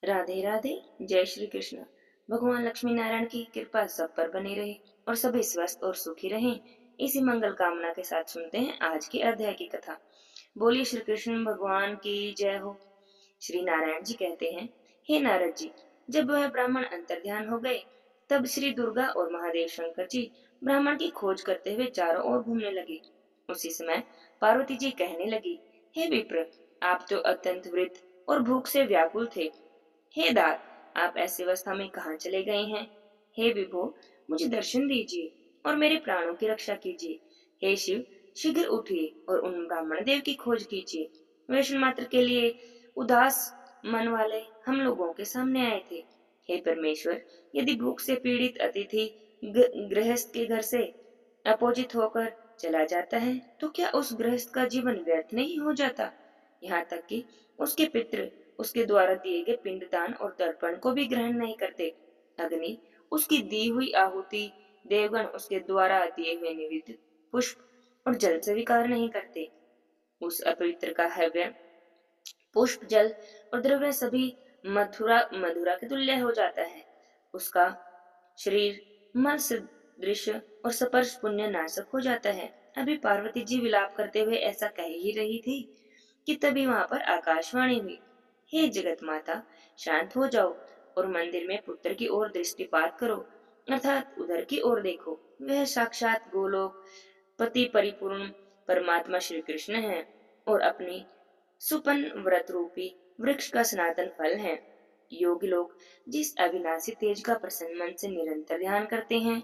राधे राधे। जय श्री कृष्ण। भगवान लक्ष्मी नारायण की कृपा सब पर बनी रहे और सभी स्वस्थ और सुखी रहें, इसी मंगल कामना के साथ सुनते हैं आज के अध्याय की कथा। बोलिए श्री कृष्ण भगवान की जय हो। श्री नारायण जी कहते हैं, हे नारद जी, जब वह ब्राह्मण अंतर्ध्यान हो गए, तब श्री दुर्गा और महादेव शंकर जी ब्राह्मण की खोज करते हुए चारों ओर घूमने लगे। उसी समय पार्वती जी कहने लगी, हे विप्र, आप तो अत्यंत वृद्ध और भूख से व्याकुल थे। हे दात, आप ऐसी अवस्था में कहाँ चले गए हैं? हे विभो, मुझे दर्शन दीजिए और मेरे प्राणों की रक्षा कीजिए। हे शिव, शीघ्र उठिए और उन ब्राह्मण देव की खोज कीजिए। वैष्णव मात्र के लिए उदास मन वाले हम लोगों के सामने आए थे। हे परमेश्वर, यदि भूख से पीड़ित अतिथि गृहस्थ के घर से अपोजित होकर चला जाता है, तो क्या उस गृहस्थ का जीवन व्यर्थ नहीं हो जाता? यहाँ तक कि उसके पितृ उसके द्वारा दिए गए पिंडदान और तर्पण को भी ग्रहण नहीं करते। अग्नि उसकी दी हुई आहुति, देवगण उसके द्वारा दिए हुए निवेदित पुष्प और जल स्वीकार नहीं करते। उस अपवित्र का हव्य, पुष्प, जल और द्रव्य सभी मथुरा मधुरा के तुल्य हो जाता है। उसका शरीर मल सदृश और स्पर्श पुण्य नाशक हो जाता है। अभी पार्वती जी विलाप करते हुए ऐसा कह ही रही थी कि तभी वहां पर आकाशवाणी हुई, हे जगत माता, शांत हो जाओ और मंदिर में पुत्र की ओर दृष्टिपात करो, अर्थात उधर की ओर देखो। वह साक्षात गोलोक पति परिपूर्ण परमात्मा श्री कृष्ण है और अपनी सुपन व्रत रूपी वृक्ष का सनातन फल है। योगी लोग जिस अविनाशी तेज का प्रसन्न मन से निरंतर ध्यान करते हैं,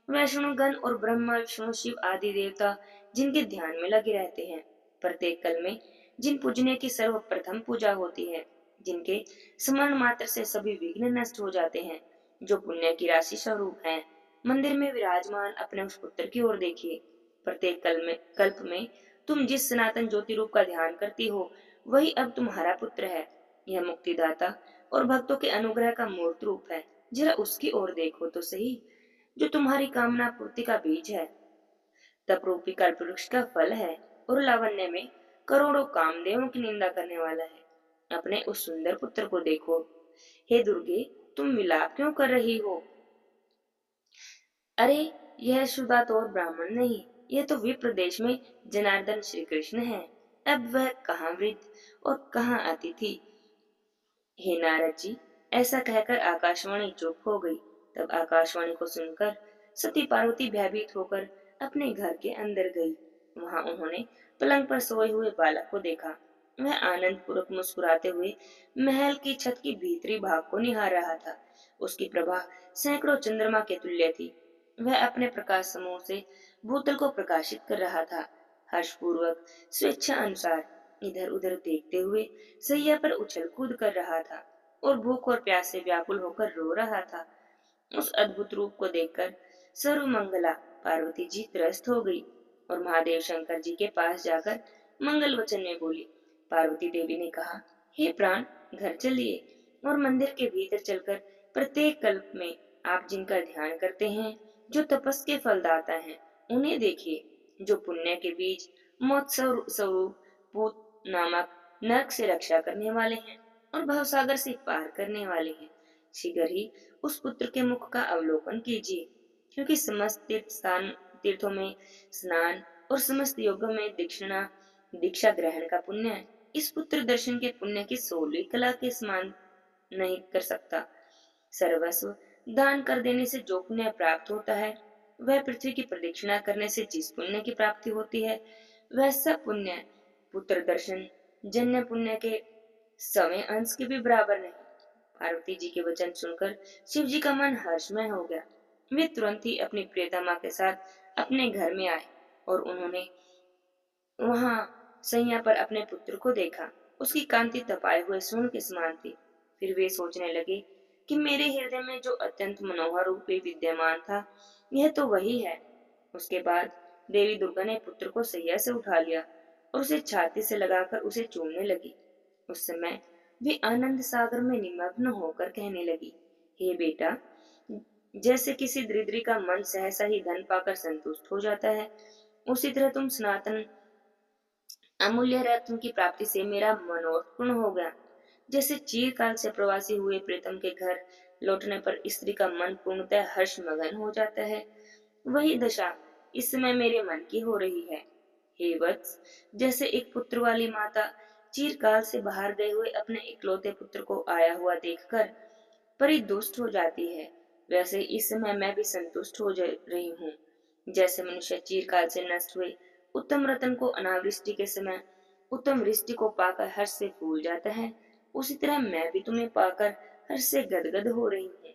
वैष्णव गण और ब्रह्मा विष्णु शिव आदि देवता जिनके ध्यान में लगे रहते हैं, प्रत्येक कल में जिन पूजने की सर्वप्रथम पूजा होती है, जिनके स्मरण मात्र से सभी विघ्न नष्ट हो जाते हैं, जो पुण्य की राशि स्वरूप है, मंदिर में विराजमान अपने उस पुत्र की ओर देखिए। प्रत्येक कल्प में तुम जिस सनातन ज्योति रूप का ध्यान करती हो, वही अब तुम्हारा पुत्र है। यह मुक्तिदाता और भक्तों के अनुग्रह का मूर्त रूप है। जरा उसकी ओर देखो तो सही, जो तुम्हारी कामना पूर्ति का बीज है, तप रूपी कल्प वृक्ष का फल है और लावण्य में करोड़ों कामदेवों की निंदा करने वाला है। अपने उस सुंदर पुत्र को देखो। हे दुर्गे, तुम विलाप क्यों कर रही हो? अरे, यह शुदा तो और ब्राह्मण नहीं, यह तो विप्र देश में जनार्दन श्री कृष्ण है। अब वह कहाँ वृद्ध और कहाँ अतिथि। हे नारद जी, ऐसा कहकर आकाशवाणी चुप हो गई। तब आकाशवाणी को सुनकर सती पार्वती भयभीत होकर अपने घर के अंदर गई। वहां उन्होंने पलंग पर सोए हुए बालक को देखा। वह आनंद पूर्वक मुस्कुराते हुए महल की छत की भीतरी भाग को निहार रहा था। उसकी प्रभा सैकड़ों चंद्रमा के तुल्य थी। वह अपने प्रकाश समूह से भूतल को प्रकाशित कर रहा था। हर्षपूर्वक स्वेच्छा अनुसार इधर उधर देखते हुए सैया पर उछल कूद कर रहा था और भूख और प्यास से व्याकुल होकर रो रहा था। उस अद्भुत रूप को देखकर सर्वमंगला पार्वती जी त्रस्त हो गई और महादेव शंकर जी के पास जाकर मंगल वचन में बोली। पार्वती देवी ने कहा, हे प्राण, घर चलिए और मंदिर के भीतर चलकर प्रत्येक कल्प में आप जिनका ध्यान करते हैं, जो तपस के फलदाता हैं, उन्हें देखिए, जो पुण्य के बीज मौत स्वरूप भूत नामक नरक से रक्षा करने वाले हैं और भवसागर से पार करने वाले हैं। शीघ्र ही उस पुत्र के मुख का अवलोकन कीजिए, क्योंकि समस्त तीर्थों में स्नान और समस्त योगों में दीक्षा ग्रहण का पुण्य इस पुत्र दर्शन के पुण्य की 16वीं कला के समान नहीं कर सकता। सर्वस्व दान कर देने से जो पुण्य प्राप्त होता है, वह पृथ्वी की प्रदक्षिणा करने से जिस पुण्य की प्राप्ति होती है, वह सब पुण्य पुत्र दर्शन जन्य पुण्य के 100वें अंश के भी बराबर नहीं। पार्वती जी के वचन सुनकर शिव जी का मन हर्षमय हो गया। वे तुरंत ही अपनी प्रियतमा के साथ अपने घर में आए और उन्होंने वहां सैया पर अपने पुत्र को देखा। उसकी कांति तपाए हुए सोने के समान थी। फिर वे सोचने लगे कि मेरे हृदय में जो अत्यंत मनोहर रूप में विद्यमान था, यह तो वही है। उसके बाद देवी दुर्गा ने पुत्र को सैया से उठा लिया और उसे छाती से लगाकर उसे चूमने लगी। उस समय वे आनंद सागर में निमग्न होकर कहने लगी, हे बेटा, जैसे किसी दरिद्री का मन सहसा ही धन पाकर संतुष्ट हो जाता है, उसी तरह तुम सनातन अमूल्य रत्न की प्राप्ति से मेरा मनोरथ पूर्ण हो गया। जैसे चिरकाल से प्रवासी हुए प्रीतम के घर लौटने पर स्त्री का मन पूर्णतः हर्ष मगन हो जाता है, वही दशा इस समय मेरे मन की हो रही है। हे वत्स, जैसे एक पुत्र वाली माता चिरकाल से बाहर गए हुए अपने इकलौते पुत्र को आया हुआ देखकर परितुष्ट हो जाती है, वैसे इस समय मैं भी संतुष्ट हो रही हूँ। जैसे मनुष्य चिरकाल से नष्ट हुए उत्तम रत्न को अनावृष्टि के समय उत्तम वृष्टि को पाकर हर्ष से फूल जाता है, उसी तरह मैं भी तुम्हें पाकर हर्ष से गदगद हो रही हूँ।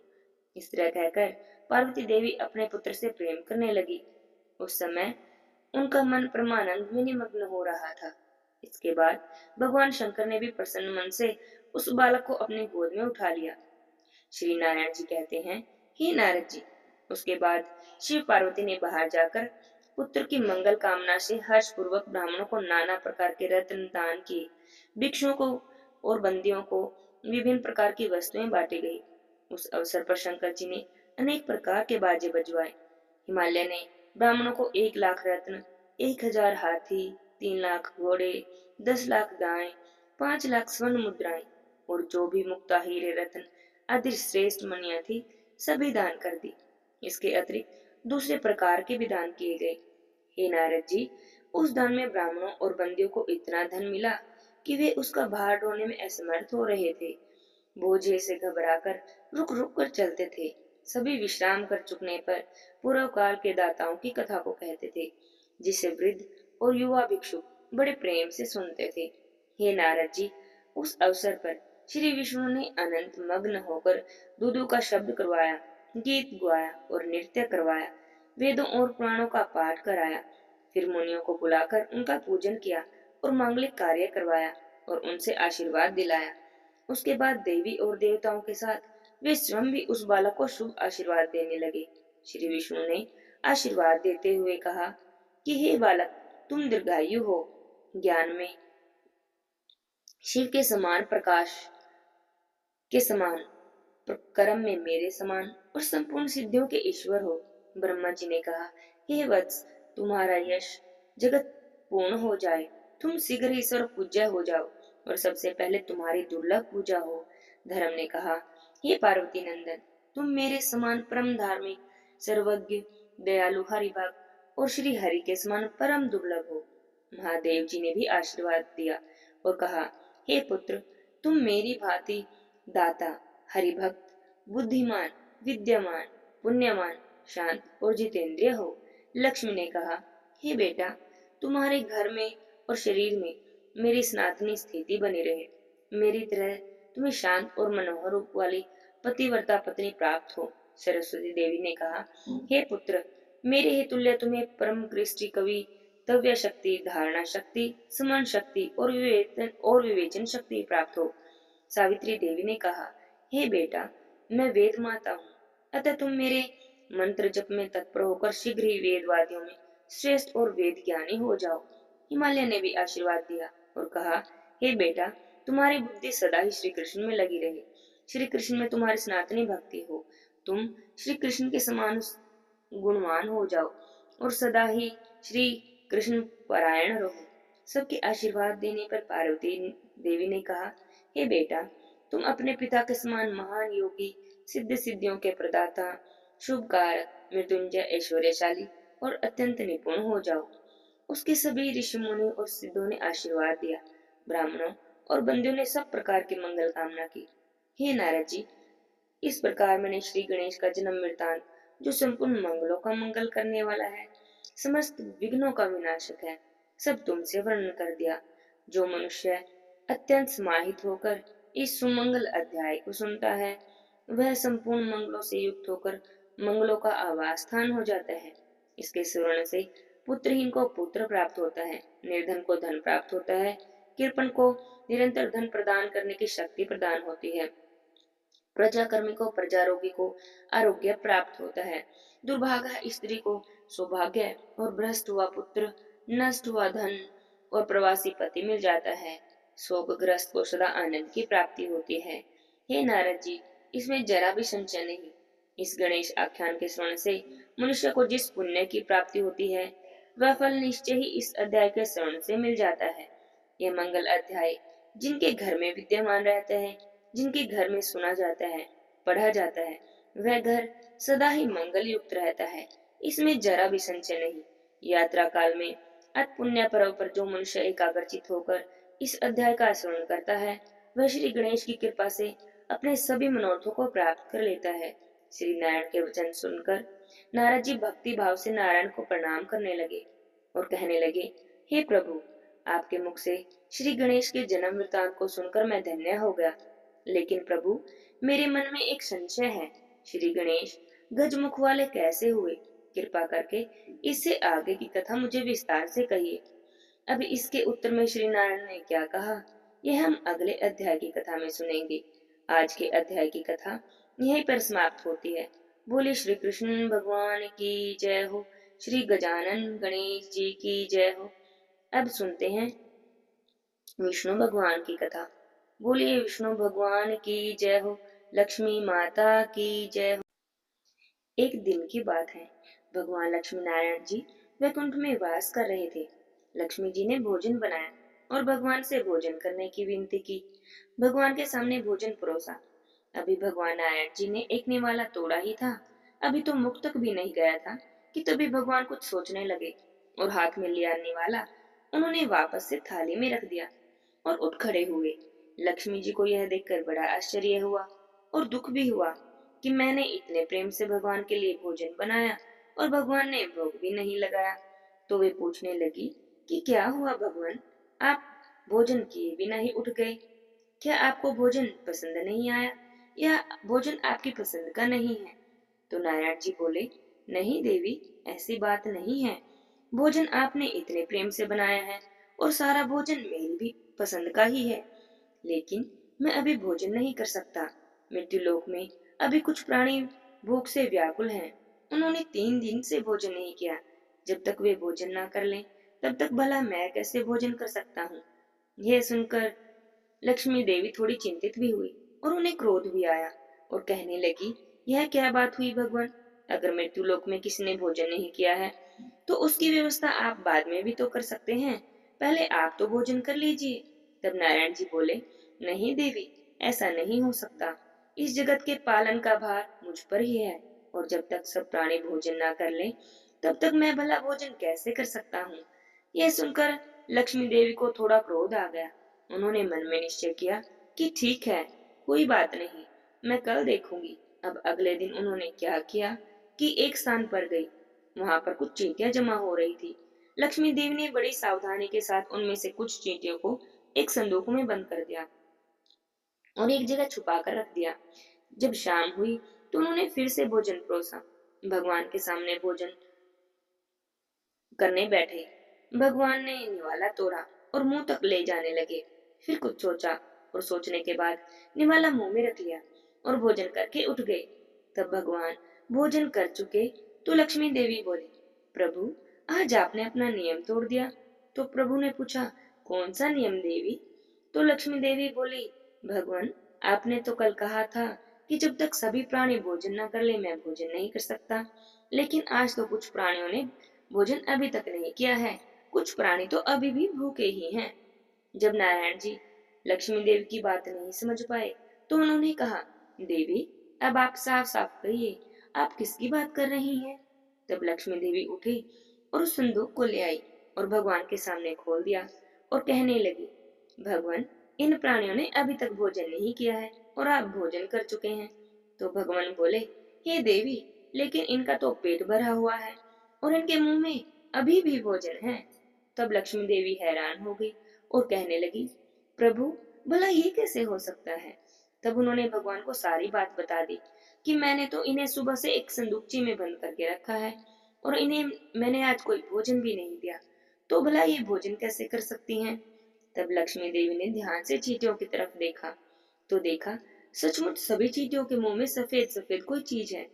इस तरह कहकर पार्वती देवी अपने पुत्र से प्रेम करने लगी। उस समय उनका मन परमानंद में निमग्न हो रहा था। इसके बाद भगवान शंकर ने भी प्रसन्न मन से उस बालक को अपनी गोद में उठा लिया। श्री नारायण जी कहते हैं, हे नारद जी, उसके बाद शिव पार्वती ने बाहर जाकर पुत्र की मंगल कामना से हर्ष पूर्वक ब्राह्मणों को नाना प्रकार के रत्न दान किए। भिक्षुओं को और बंदियों को विभिन्न प्रकार की वस्तुएं बांटी गई। उस अवसर पर शंकर जी ने अनेक प्रकार के बाजे बजवाए। हिमालय ने ब्राह्मणों को 1 लाख रत्न, 1,000 हाथी, 3 लाख घोड़े, 10 लाख गायें, 5 लाख स्वर्ण मुद्राएं और जो भी मुक्ता हीरे रत्न आदि श्रेष्ठ मणियां थी, सभी दान कर दी। इसके अतिरिक्त दूसरे प्रकार के भी दान किए गए। हे नारद जी, उस दान में ब्राह्मणों और बंदियों को इतना धन मिला कि वे उसका भार ढोने में असमर्थ हो रहे थे। बोझे से घबराकर रुक रुक कर चलते थे। सभी विश्राम कर चुकने पर पूर्व काल के दाताओं की कथा को कहते थे, जिसे वृद्ध और युवा भिक्षु बड़े प्रेम से सुनते थे। हे नारद जी, उस अवसर पर श्री विष्णु ने अनंत मग्न होकर दूदू का शब्द करवाया, गीत गाया और नृत्य करवाया, वेदों और पुराणों का पाठ कराया। फिर मुनियों को बुलाकर उनका पूजन किया और मांगलिक कार्य करवाया और उनसे आशीर्वाद दिलाया। उसके बाद देवी और देवताओं के साथ वे स्वयं भी उस बालक को शुभ आशीर्वाद देने लगे। श्री विष्णु ने आशीर्वाद देते हुए कहा कि हे बालक, तुम दीर्घायु हो, ज्ञान में शिव के समान, प्रकाश के समान, कर्म में मेरे समान और संपूर्ण सिद्धियों के ईश्वर हो। ब्रह्मा जी ने कहा, हे वत्स, तुम्हारा यश जगत पूर्ण हो जाए, तुम शीघ्र ही सर्व पूज्य हो जाओ और सबसे पहले तुम्हारी दुर्लभ पूजा हो। धर्म ने कहा, हे पार्वती नंदन, तुम मेरे समान परम धार्मिक, सर्वज्ञ, दयालु, हरि भक्त और श्री हरि के समान परम दुर्लभ हो। महादेव जी ने भी आशीर्वाद दिया और कहा, हे पुत्र, तुम मेरी भांति दाता, हरिभक्त, बुद्धिमान, विद्यमान, पुण्यमान, शांत और जितेंद्रिय हो। लक्ष्मी ने कहा, हे बेटा, तुम्हारे घर में और शरीर में मेरी सनातनी स्थिति बनी रहे। मेरी तरह तुम्हें शांत और मनोहर रूप वाली पतिव्रता पत्नी प्राप्त हो। सरस्वती देवी ने कहा, हे पुत्र, मेरे ही तुल्य तुम्हें परम कृष्टि कवि, तव्य शक्ति, धारणा शक्ति, स्मरण शक्ति और विवेचन शक्ति प्राप्त हो। सावित्री देवी ने कहा, हे बेटा, मैं वेद माता हूँ, अतः तुम मेरे मंत्र जप में तत्पर होकर शीघ्र ही वेदवादियों में श्रेष्ठ और वेद ज्ञानी हो जाओ। हिमालय ने भी आशीर्वाद दिया और कहा, हे बेटा, तुम्हारी बुद्धि सदा ही श्री कृष्ण में लगी रहे। श्री कृष्ण में तुम्हारी सनातनी भक्ति हो। तुम श्री कृष्ण के समान गुणवान हो जाओ और सदा ही श्री कृष्ण परायण रहो। सबके आशीर्वाद देने पर पार्वती देवी ने कहा, हे बेटा, तुम अपने पिता के समान महान योगी, सिद्ध सिद्धियों के प्रदाता, शुभ कारक, मृत्युंजय, ऐश्वर्यशाली और अत्यंत निपुण हो जाओ। उसके सभी ऋषि मुनि और सिद्धों ने आशीर्वाद दिया। ब्राह्मणों और बंदियों ने सब प्रकार की मंगल कामना की। हे नारद जी, इस प्रकार मैंने श्री गणेश का जन्म वृतांत, जो संपूर्ण मंगलों का मंगल करने वाला है, समस्त विघ्नों का विनाशक है, सब तुमसे वर्णन कर दिया। जो मनुष्य अत्यंत समाहित होकर इस सुमंगल अध्याय को सुनता है, वह संपूर्ण मंगलों से युक्त होकर मंगलों का आवास स्थान हो जाता है। इसके श्रवण से पुत्रहीन को पुत्र प्राप्त होता है, निर्धन को धन प्राप्त होता है, कृपण को निरंतर धन प्रदान करने की शक्ति प्रदान होती है, प्रजाकर्मी को, प्रजारोगी को आरोग्य प्राप्त होता है, दुर्भागा स्त्री को सौभाग्य और भ्रष्ट हुआ पुत्र, नष्ट हुआ धन और प्रवासी पति मिल जाता है, शोकग्रस्त को सदा आनंद की प्राप्ति होती है। हे नारद जी, इसमें जरा भी संशय नहीं। इस गणेश आख्यान के श्रवण से मनुष्य को जिस पुण्य की प्राप्ति होती है, वह फल निश्चय ही इस अध्याय के श्रवण से मिल जाता है। यह मंगल अध्याय जिनके घर में विद्यमान रहते हैं, जिनके घर में सुना जाता है, पढ़ा जाता है, वह घर सदा ही मंगल युक्त रहता है। इसमें जरा भी संशय नहीं। यात्रा काल में अत पुण्य पर्व पर जो मनुष्य एकाग्रचित होकर इस अध्याय का श्रवण करता है, वह श्री गणेश की कृपा से अपने सभी मनोरथों को प्राप्त कर लेता है। श्री नारायण के वचन सुनकर नारद जी भक्ति भाव से नारायण को प्रणाम करने लगे और कहने लगे, हे प्रभु, आपके मुख से श्री गणेश के जन्म वृतांत को सुनकर मैं धन्य हो गया। लेकिन प्रभु, मेरे मन में एक संशय है। श्री गणेश गजमुख वाले कैसे हुए? कृपा करके इससे आगे की कथा मुझे विस्तार से कहिए। अब इसके उत्तर में श्री नारायण ने क्या कहा, यह हम अगले अध्याय की कथा में सुनेंगे। आज के अध्याय की कथा यहीं पर समाप्त होती है। बोले श्री कृष्ण भगवान की जय हो। श्री गजानन गणेश जी की जय हो। अब सुनते हैं विष्णु भगवान की कथा। बोलिए विष्णु भगवान की जय हो। लक्ष्मी माता की जय हो। एक दिन की बात है। भगवान लक्ष्मी नारायण जी वैकुंठ में वास कर रहे थे। लक्ष्मी जी ने भोजन बनाया और भगवान से भोजन करने की विनती की। भगवान के सामने भोजन परोसा। अभी भगवान नारायण जी ने एक निवाला तोड़ा ही था। अभी तो मुख तक भी नहीं गया था कि तभी भगवान कुछ सोचने लगे और हाथ में लिया निवाला उन्होंने वापस से थाली में रख दिया और उठ खड़े हुए। लक्ष्मी जी को यह देखकर बड़ा आश्चर्य हुआ और दुख भी हुआ कि मैंने इतने प्रेम से भगवान के लिए भोजन बनाया और भगवान ने भोग भी नहीं लगाया। तो वे पूछने लगी कि क्या हुआ भगवान, आप भोजन किए बिना ही उठ गए? क्या आपको भोजन पसंद नहीं आया या भोजन आपकी पसंद का नहीं है? तो नारायण जी बोले, नहीं देवी, ऐसी बात नहीं है। भोजन आपने इतने प्रेम से बनाया है और सारा भोजन मेरी भी पसंद का ही है, लेकिन मैं अभी भोजन नहीं कर सकता। मृत्यु लोक में अभी कुछ प्राणी भूख से व्याकुल हैं। उन्होंने 3 दिन से भोजन नहीं किया। जब तक वे भोजन ना कर लें, तब तक भला मैं कैसे भोजन कर सकता हूँ? यह सुनकर लक्ष्मी देवी थोड़ी चिंतित भी हुई और उन्हें क्रोध भी आया और कहने लगी, यह क्या बात हुई भगवान? अगर मृत्यु लोक में किसी ने भोजन नहीं किया है तो उसकी व्यवस्था आप बाद में भी तो कर सकते हैं। पहले आप तो भोजन कर लीजिए। तब नारायण जी बोले, नहीं देवी, ऐसा नहीं हो सकता। इस जगत के पालन का भार मुझ पर ही है और जब तक सब प्राणी भोजन ना कर लें, तब तक मैं भला भोजन कैसे कर सकता हूँ? यह सुनकर लक्ष्मी देवी को थोड़ा क्रोध आ गया। उन्होंने मन में निश्चय किया कि ठीक है, कोई बात नहीं, मैं कल देखूंगी। अब अगले दिन उन्होंने क्या किया कि एक स्थान पर गई। वहां पर कुछ चींटियां जमा हो रही थी। लक्ष्मी देवी ने बड़ी सावधानी के साथ उनमें से कुछ चींटियों को एक संदूक में बंद कर दिया और एक जगह छुपा कर रख दिया। जब शाम हुई तो उन्होंने फिर से भोजन परोसा। भगवान के सामने भोजन करने बैठे। भगवान ने निवाला तोड़ा और मुंह तक ले जाने लगे। फिर कुछ सोचा और सोचने के बाद निवाला मुंह में रख लिया और भोजन करके उठ गए। तब भगवान भोजन कर चुके तो लक्ष्मी देवी बोली, प्रभु, आज आपने अपना नियम तोड़ दिया। तो प्रभु ने पूछा, कौन सा नियम देवी? तो लक्ष्मी देवी बोली, भगवान, आपने तो कल कहा था कि जब तक सभी प्राणी भोजन न कर ले मैं भोजन नहीं कर सकता। लेकिन आज तो कुछ प्राणियों ने भोजन अभी तक नहीं किया है। कुछ प्राणी तो अभी भी भूखे ही हैं। जब नारायण जी लक्ष्मी देवी की बात नहीं समझ पाए तो उन्होंने कहा, देवी, अब आप साफ साफ कहिए, आप किसकी बात कर रही हैं? तब लक्ष्मी देवी उठी और उस संदूक को ले आई और भगवान के सामने खोल दिया और कहने लगी, भगवान, इन प्राणियों ने अभी तक भोजन नहीं किया है और आप भोजन कर चुके हैं। तो भगवान बोले, हे देवी, लेकिन इनका तो पेट भरा हुआ है और इनके मुंह में अभी भी भोजन है। तब लक्ष्मी देवी हैरान हो गई और कहने लगी, प्रभु, भला ये कैसे हो सकता है? तब उन्होंने भगवान को सारी बात बता दी कि मैंने तो इन्हें सुबह से एक संदूकची में बंद करके रखा है और इन्हें मैंने आज कोई भोजन भी नहीं दिया, तो भला ये भोजन कैसे कर सकती हैं? तब लक्ष्मी देवी ने ध्यान से चींटियों की तरफ देखा तो देखा सचमुच सभी चींटियों के मुंह में सफेद सफेद कोई चीज है।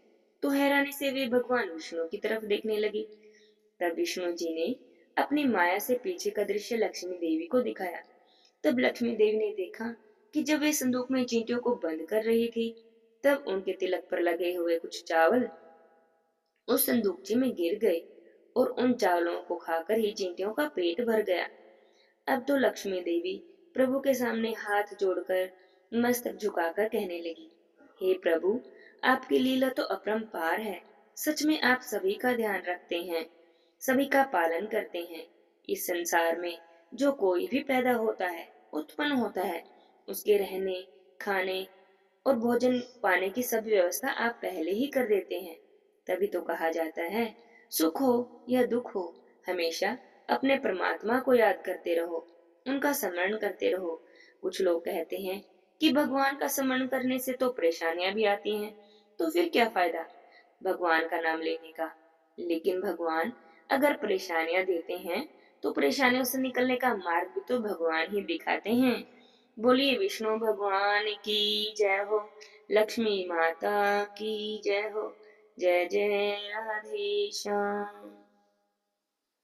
तो हैरानी से वे भगवान विष्णु की तरफ देखने लगी। तब विष्णु जी ने अपनी माया से पीछे का दृश्य लक्ष्मी देवी को दिखाया। तब लक्ष्मी देवी ने देखा कि जब वे संदूक में चींटियों को बंद कर रही थी, तब उनके तिलक पर लगे हुए कुछ चावल उस संदूकची में गिर गए और उन चावलों को खाकर ही चींटियों का पेट भर गया। अब तो लक्ष्मी देवी प्रभु के सामने हाथ जोड़कर मस्तक झुकाकर कहने लगी, हे प्रभु, आपकी लीला तो अपरंपार है। सच में आप सभी का ध्यान रखते हैं, सभी का पालन करते हैं। इस संसार में जो कोई भी पैदा होता है, उत्पन्न होता है, उसके रहने, खाने और भोजन पाने की सब व्यवस्था आप पहले ही कर देते हैं। तभी तो कहा जाता है, सुख हो या दुख हो, हमेशा अपने परमात्मा को याद करते रहो, उनका स्मरण करते रहो। कुछ लोग कहते हैं कि भगवान का स्मरण करने से तो परेशानियां भी आती हैं, तो फिर क्या फायदा भगवान का नाम लेने का। लेकिन भगवान अगर परेशानियां देते हैं, तो परेशानियों से निकलने का मार्ग भी तो भगवान ही दिखाते हैं। बोलिए विष्णु भगवान की जय हो, लक्ष्मी माता की जय हो। जय जय राधे श्याम।